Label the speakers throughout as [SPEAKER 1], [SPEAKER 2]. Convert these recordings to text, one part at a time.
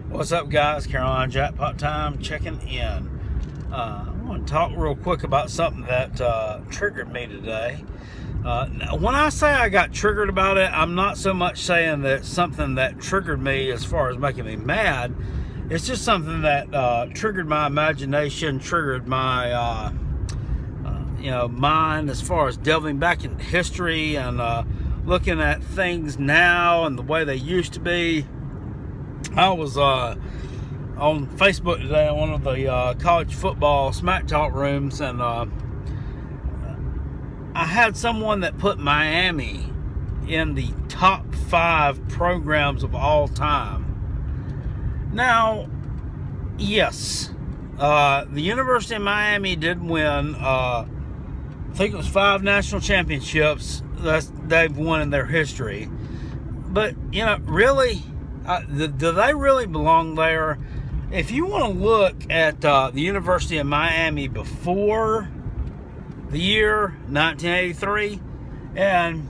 [SPEAKER 1] What's up, guys? Carolina Jackpot Time checking in. I want to talk real quick about something that triggered me today. When I say I got triggered about it, I'm not so much saying that something that triggered me as far as making me mad. It's just something that triggered my imagination, triggered my mind as far as delving back into history and looking at things now and the way they used to be. I was on Facebook today in one of the college football smack talk rooms, and I had someone that put Miami in the top 5 programs of all time. Now, yes, the University of Miami did win, I think it was 5 national championships that they've won in their history. But, really, do they really belong there? If you want to look at the University of Miami before the year 1983 and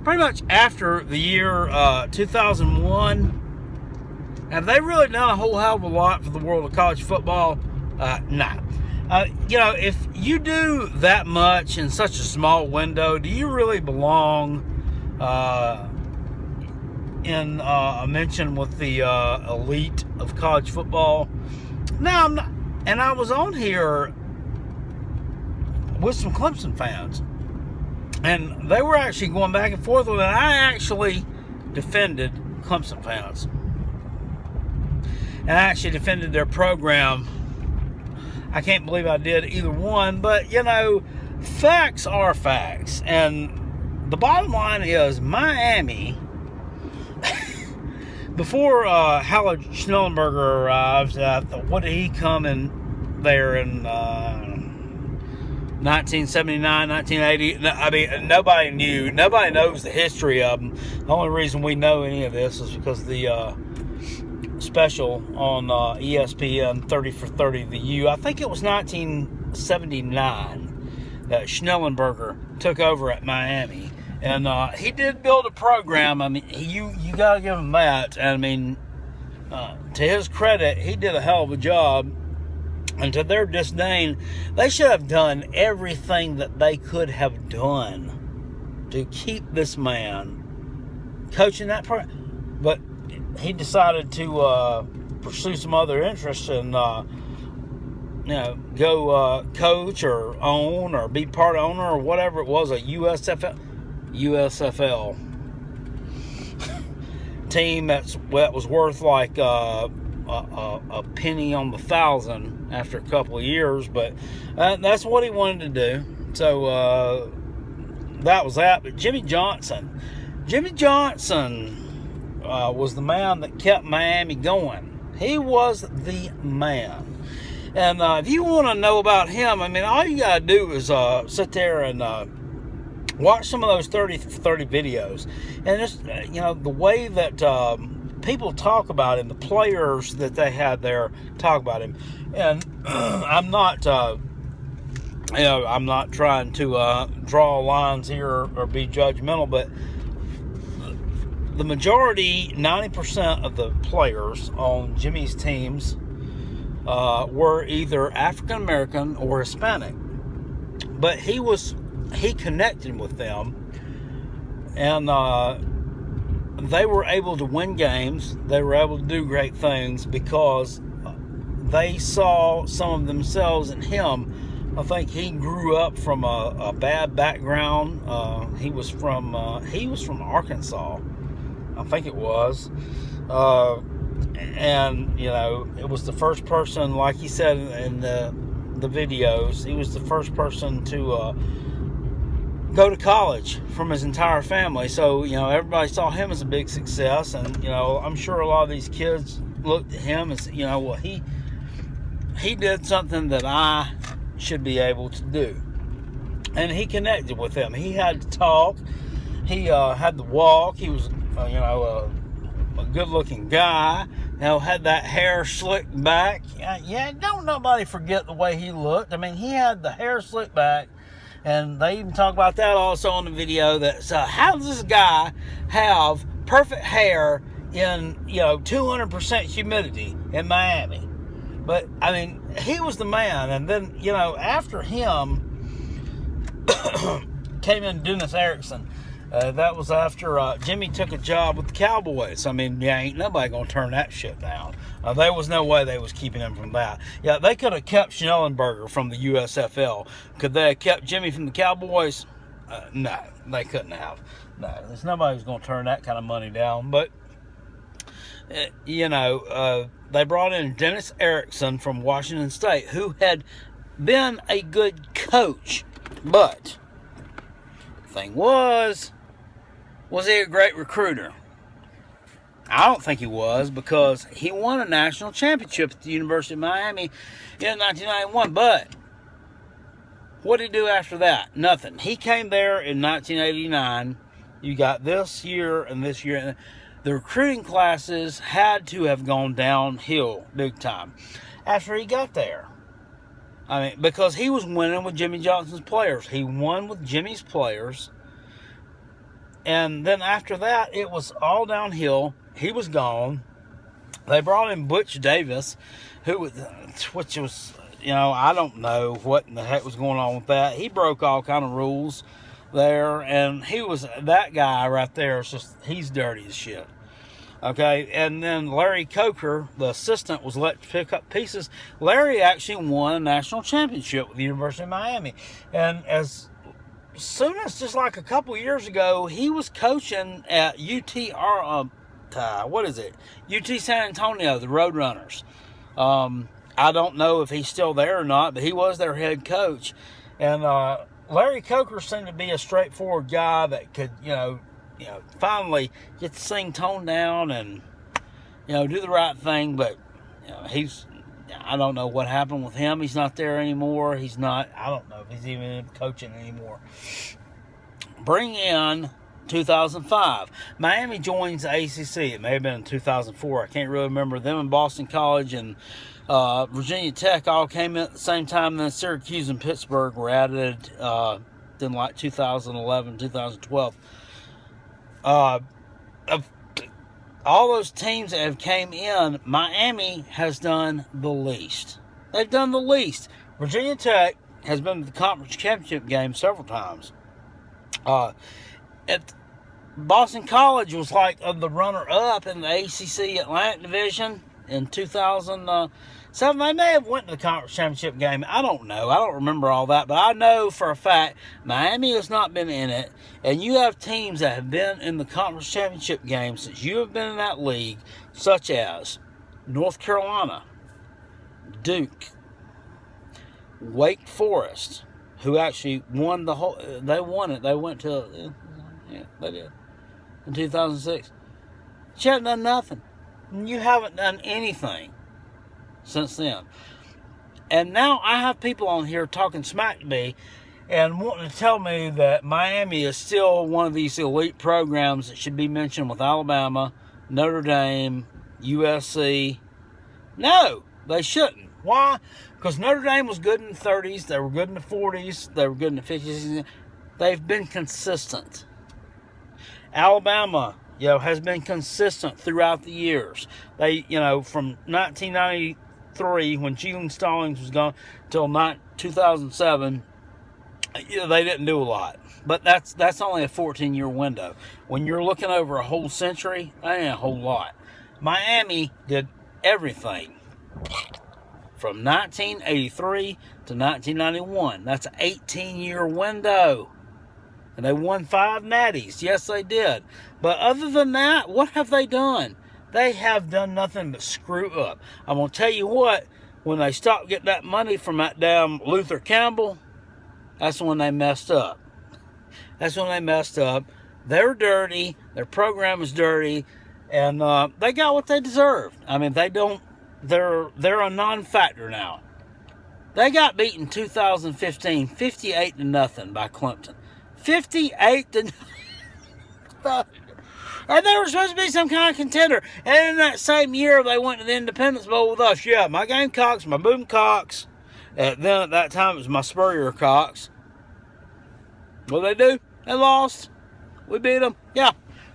[SPEAKER 1] pretty much after the year 2001, have they really done a whole hell of a lot for the world of college football? Nah. If you do that much in such a small window, do you really belong in a mention with the elite of college football? No, I'm not. And I was on here with some Clemson fans, and they were actually going back and forth with it. I actually defended Clemson fans, and I actually defended their program. I can't believe I did either one, but facts are facts, and the bottom line is Miami, before Howard Schnellenberger arrives, what did he come in there in 1979, 1980? I mean, nobody knew. Nobody knows the history of them. The only reason we know any of this is because the special on ESPN, 30 for 30, the U. I think it was 1979 that Schnellenberger took over at Miami. And he did build a program. I mean, you got to give him that. And I mean, to his credit, he did a hell of a job. And to their disdain, they should have done everything that they could have done to keep this man coaching that program. But he decided to pursue some other interests and go coach or own or be part owner or whatever it was, a USFL team that was worth like a penny on the thousand after a couple of years, but that's what he wanted to do. So that was that. But Jimmy Johnson was the man that kept Miami going. He was the man. And if you want to know about him, I mean, all you got to do is sit there and watch some of those 30 for 30 videos. And just, the way that people talk about him, the players that they had there talk about him. And I'm not trying to draw lines here or be judgmental, but the majority, 90% of the players on Jimmy's teams were either African American or Hispanic. But he connected with them, and they were able to win games. They were able to do great things because they saw some of themselves in him. I think he grew up from a bad background. He was from Arkansas, I think it was, and it was the first person, like he said in the videos, he was the first person to go to college from his entire family. So everybody saw him as a big success, and I'm sure a lot of these kids looked at him and said, well, he did something that I should be able to do. And he connected with them. He had to talk. He had to walk. He was a good looking guy. Had that hair slicked back. Don't nobody forget the way he looked. I mean, he had the hair slicked back. And they even talk about that also on the video. That how does this guy have perfect hair in 200% humidity in Miami. But I mean, he was the man. And then after him came in Dennis Erickson. That was after Jimmy took a job with the Cowboys. I mean, ain't nobody gonna turn that shit down. There was no way they was keeping him from that. Yeah, they could have kept Schnellenberger from the USFL. Could they have kept Jimmy from the Cowboys? No, they couldn't have. No, there's nobody who's gonna turn that kind of money down. But they brought in Dennis Erickson from Washington State, who had been a good coach, but the thing was he a great recruiter? I don't think he was, because he won a national championship at the University of Miami in 1991. But what did he do after that? Nothing. He came there in 1989. You got this year and this year. The recruiting classes had to have gone downhill big time after he got there. I mean, because he was winning with Jimmy Johnson's players. He won with Jimmy's players. And then after that, it was all downhill. He was gone. They brought in Butch Davis, which was, I don't know what in the heck was going on with that. He broke all kind of rules there. And he was, that guy right there, he's dirty as shit. Okay, and then Larry Coker, the assistant, was let pick up pieces. Larry actually won a national championship with the University of Miami. And as soon as just like a couple years ago, he was coaching at UT San Antonio, the Roadrunners. I don't know if he's still there or not, but he was their head coach. And Larry Coker seemed to be a straightforward guy that could, finally get the thing toned down and, do the right thing. But, I don't know what happened with him. He's not there anymore. I don't know if he's even coaching anymore. Bring in 2005. Miami joins the ACC. It may have been in 2004. I can't really remember. Them and Boston College and Virginia Tech all came in at the same time. Then Syracuse and Pittsburgh were added in like 2011, 2012. Of all those teams that have came in, Miami has done the least. They've done the least. Virginia Tech has been to the conference championship game several times. At Boston College was like the runner-up in the ACC Atlantic Division in 2007. They may have went to the conference championship game. I don't know. I don't remember all that. But I know for a fact Miami has not been in it. And you have teams that have been in the conference championship game since you have been in that league, such as North Carolina, Duke, Wake Forest, who actually won the whole... They won it. They went to... Yeah, they did. In 2006. You haven't done nothing. You haven't done anything since then. And now I have people on here talking smack to me and wanting to tell me that Miami is still one of these elite programs that should be mentioned with Alabama, Notre Dame, USC. No, they shouldn't. Why? Because Notre Dame was good in the 30s. They were good in the 40s. They were good in the 50s. They've been consistent. Alabama, has been consistent throughout the years. They, from 1993 when Keelan Stallings was gone till 2007, they didn't do a lot. But that's only a 14-year window. When you're looking over a whole century, that ain't a whole lot. Miami did everything from 1983 to 1991. That's an 18-year window. And they won 5 natties. Yes, they did. But other than that, what have they done? They have done nothing but screw up. I'm going to tell you what, when they stopped getting that money from that damn Luther Campbell, that's when they messed up. That's when they messed up. They're dirty. Their program is dirty. And they got what they deserved. I mean, they're a non-factor now. They got beaten 2015, 58-0 by Clemson. 58-0. And they were supposed to be some kind of contender. And in that same year, they went to the Independence Bowl with us. Yeah, my Gamecocks, my Boomcocks. Then at that time, it was my Spurrier Cocks. What did they do? They lost. We beat them. Yeah.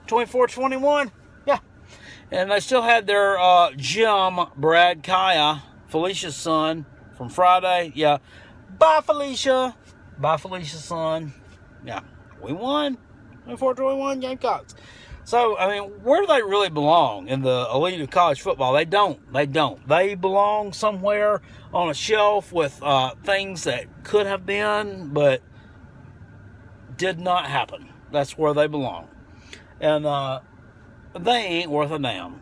[SPEAKER 1] 24-21. Yeah. And they still had their Jim, Brad Kaya, Felicia's son from Friday. Yeah. Bye, Felicia. Bye, Felicia's son. Yeah. We won. Unfortunately, we won Gamecocks. So, I mean, where do they really belong in the elite of college football? They don't. They don't. They belong somewhere on a shelf with things that could have been, but did not happen. That's where they belong. And they ain't worth a damn.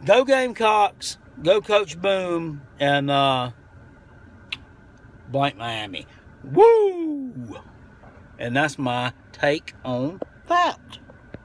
[SPEAKER 1] Go Gamecocks. Go Coach Boom. And blank Miami. Woo! And that's my take on that.